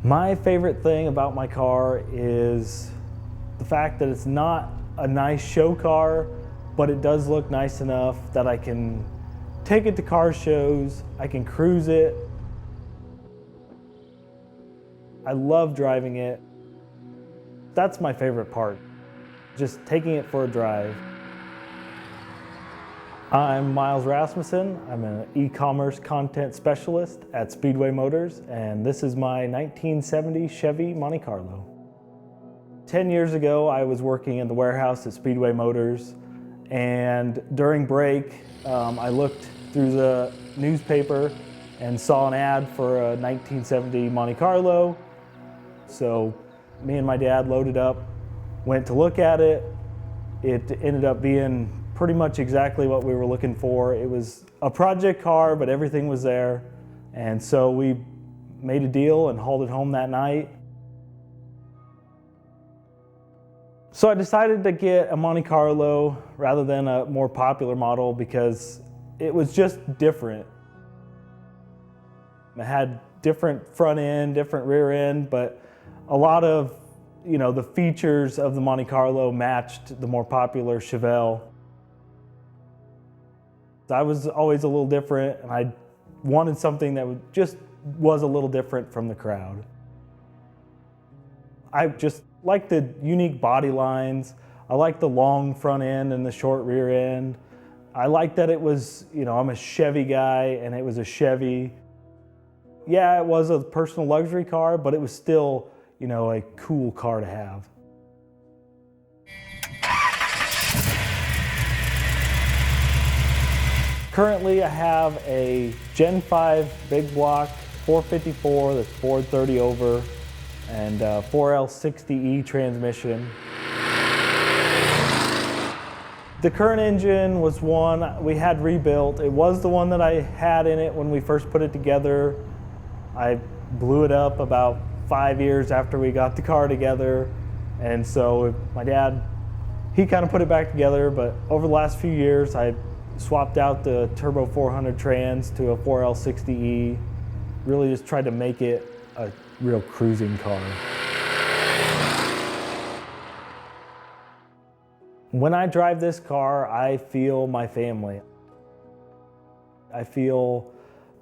My favorite thing about my car is the fact that it's not a nice show car, but it does look nice enough that I can take it to car shows, I can cruise it. I love driving it. That's my favorite part, just taking it for a drive. I'm Myles Rasmussen. I'm an e-commerce content specialist at Speedway Motors, and this is my 1970 Chevy Monte Carlo. 10 years ago, I was working in the warehouse at Speedway Motors, and during break, I looked through the newspaper and saw an ad for a 1970 Monte Carlo. So me and my dad loaded up, went to look at it. It ended up being pretty much exactly what we were looking for. It was a project car, but everything was there. And so we made a deal and hauled it home that night. So I decided to get a Monte Carlo rather than a more popular model because it was just different. It had different front end, different rear end, but a lot of the features of the Monte Carlo matched the more popular Chevelle. I was always a little different, and I wanted something that just was a little different from the crowd. I just like the unique body lines. I like the long front end and the short rear end. I like that it was, I'm a Chevy guy, and it was a Chevy. Yeah, it was a personal luxury car, but it was still, a cool car to have. Currently, I have a Gen 5 big block 454 that's 430 over and 4L60E transmission. The current engine was one we had rebuilt. It was the one that I had in it when we first put it together. I blew it up about 5 years after we got the car together, and so my dad, he kind of put it back together, but over the last few years I swapped out the Turbo 400 trans to a 4L60E, really just tried to make it a real cruising car. When I drive this car, I feel my family. I feel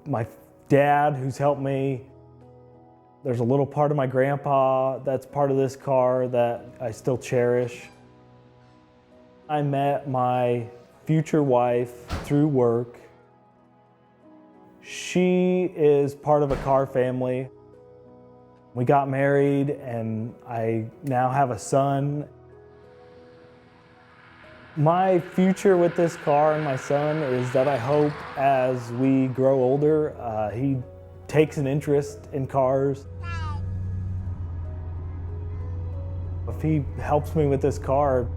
my dad who's helped me. There's a little part of my grandpa that's part of this car that I still cherish. I met my future wife through work. She is part of a car family. We got married and I now have a son. My future with this car and my son is that I hope as we grow older, he takes an interest in cars. If he helps me with this car,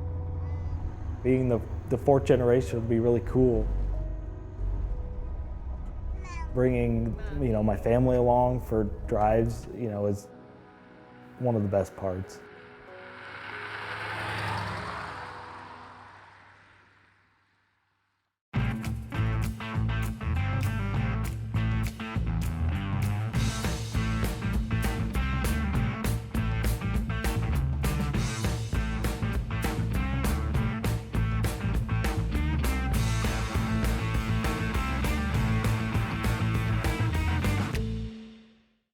being the fourth generation would be really cool. Bringing, my family along for drives, is one of the best parts.